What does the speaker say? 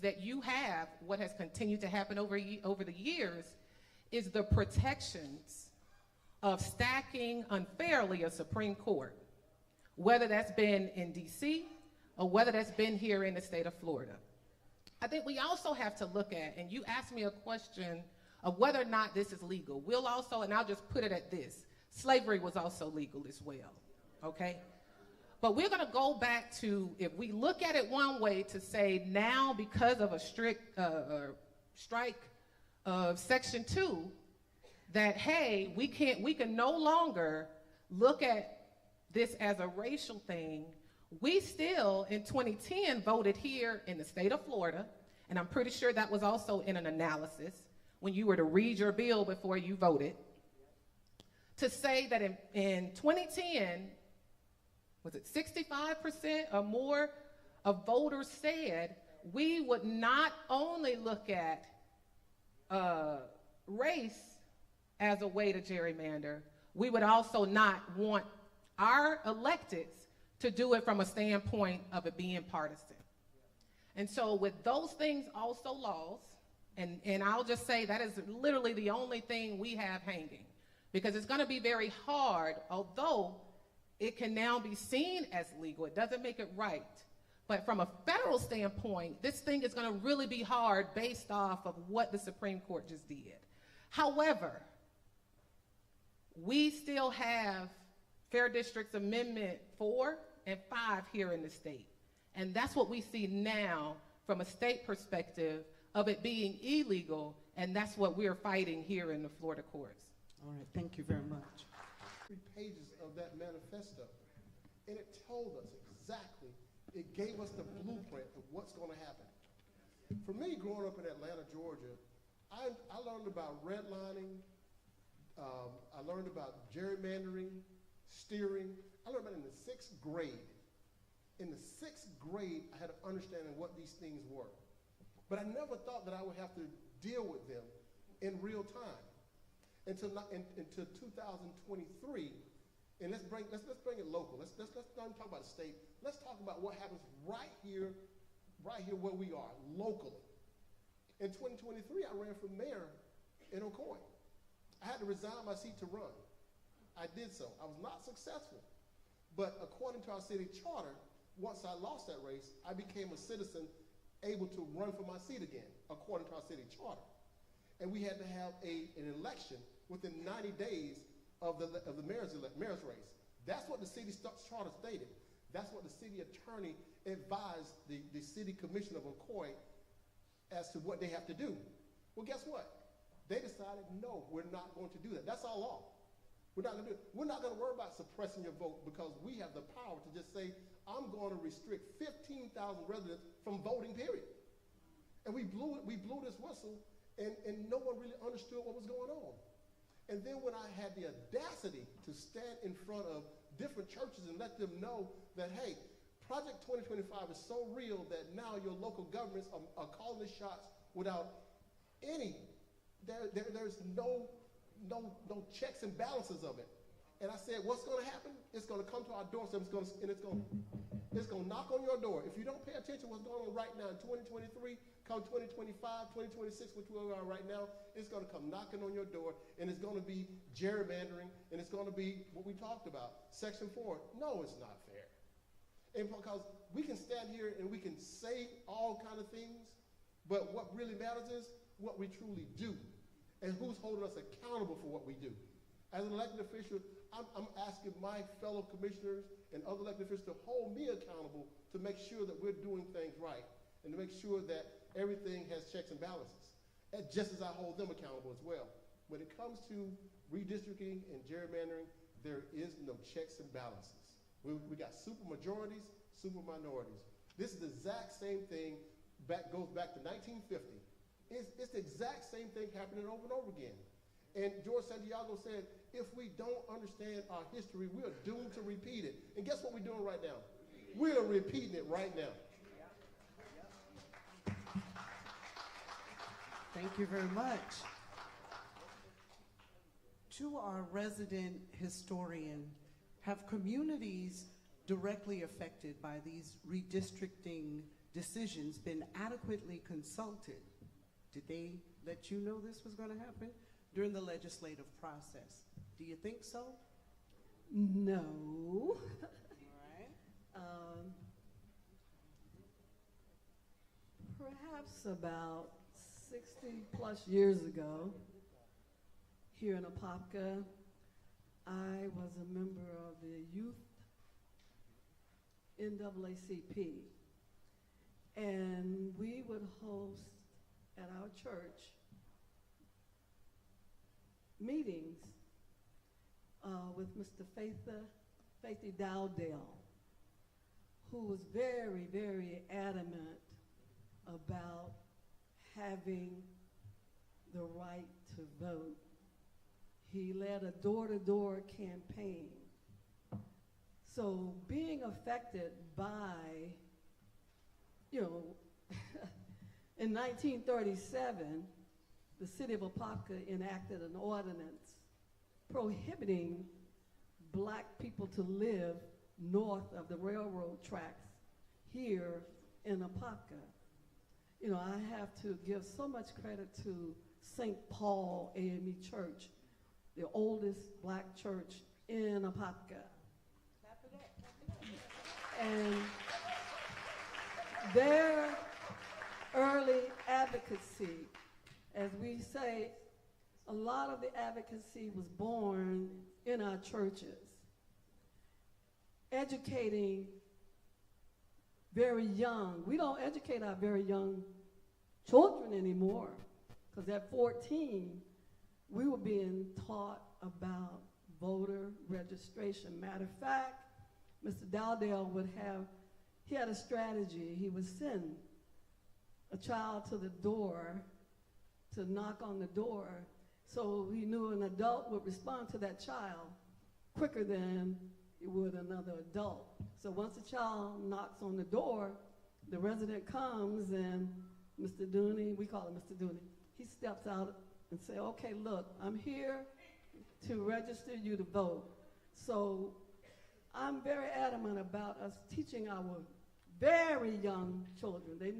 that you have, what has continued to happen over the years, is the protections of stacking unfairly a Supreme Court, whether that's been in DC or whether that's been here in the state of Florida. I think we also have to look at, and you asked me a question of whether or not this is legal. We'll also, and I'll just put it at this, slavery was also legal as well, okay? But we're gonna go back to, if we look at it one way, to say now because of a strict strike of Section 2, that hey, we can no longer look at this as a racial thing. We still, in 2010, voted here in the state of Florida, and I'm pretty sure that was also in an analysis when you were to read your bill before you voted, to say that in 2010, was it 65% or more of voters said we would not only look at race as a way to gerrymander, we would also not want our electeds to do it from a standpoint of it being partisan. And so with those things also laws, and I'll just say that is literally the only thing we have hanging, because it's gonna be very hard, although it can now be seen as legal, it doesn't make it right. But from a federal standpoint, this thing is gonna really be hard based off of what the Supreme Court just did. However, we still have Fair Districts Amendment 4 and 5 here in the state. And that's what we see now from a state perspective of it being illegal, and that's what we're fighting here in the Florida courts. All right, thank you very much. 3 pages of that manifesto, and it told us exactly, it gave us the blueprint of what's going to happen. For me, growing up in Atlanta, Georgia, I learned about redlining, I learned about gerrymandering, steering. I learned about it in the 6th grade. In the 6th grade, I had an understanding of what these things were. But I never thought that I would have to deal with them in real time until 2023. And let's bring it local. Let's not talk about the state. Let's talk about what happens right here where we are, locally. In 2023, I ran for mayor in Ocoee. I had to resign my seat to run. I did so. I was not successful. But according to our city charter, once I lost that race, I became a citizen able to run for my seat again, according to our city charter. And we had to have an election within 90 days of the mayor's race. That's what the city charter stated. That's what the city attorney advised the city commissioner of Ocoee as to what they have to do. Well, guess what? They decided, no, we're not going to do that. That's our law. We're not going to do it. We're not going to worry about suppressing your vote because we have the power to just say, I'm going to restrict 15,000 residents from voting, period. And we blew this whistle, and no one really understood what was going on. And then when I had the audacity to stand in front of different churches and let them know that, hey, Project 2025 is so real that now your local governments are calling the shots without any, there's no checks and balances of it. And I said, what's going to happen? It's going to come to our doorstep, it's going to knock on your door. If you don't pay attention to what's going on right now in 2023, come 2025, 2026, which we are right now, it's going to come knocking on your door, and it's going to be gerrymandering, and it's going to be what we talked about, Section 4. No, it's not fair. And because we can stand here and we can say all kind of things, but what really matters is what we truly do, and who's holding us accountable for what we do. As an elected official, I'm asking my fellow commissioners and other elected officials to hold me accountable to make sure that we're doing things right and to make sure that everything has checks and balances, and just as I hold them accountable as well. When it comes to redistricting and gerrymandering, there is no checks and balances. We got super majorities, super minorities. This is the exact same thing goes back to 1950. It's the exact same thing happening over and over again. And George Santiago said, if we don't understand our history, we are doomed to repeat it. And guess what we're doing right now? We are repeating it right now. Thank you very much. To our resident historian, have communities directly affected by these redistricting decisions been adequately consulted? Did they let you know this was going to happen during the legislative process? Do you think so? No. All right. Perhaps about 60 plus years ago, here in Apopka, I was a member of the youth NAACP, and we would host at our church meetings with Mr. Faithy Dowdell, who was very, very adamant about having the right to vote. He led a door-to-door campaign. So being affected by, you know, in 1937, the city of Apopka enacted an ordinance prohibiting black people to live north of the railroad tracks here in Apopka. You know, I have to give so much credit to St. Paul AME Church, the oldest black church in Apopka. And their early advocacy, as we say, a lot of the advocacy was born in our churches, educating very young. We don't educate our very young children anymore, because at 14, we were being taught about voter registration. Matter of fact, Mr. Dowdell he had a strategy. He would send a child to the door to knock on the door, so he knew an adult would respond to that child quicker than he would another adult. So once a child knocks on the door, the resident comes and Mr. Dooney, we call him Mr. Dooney, he steps out and say, okay, look, I'm here to register you to vote. So I'm very adamant about us teaching our very young children. They need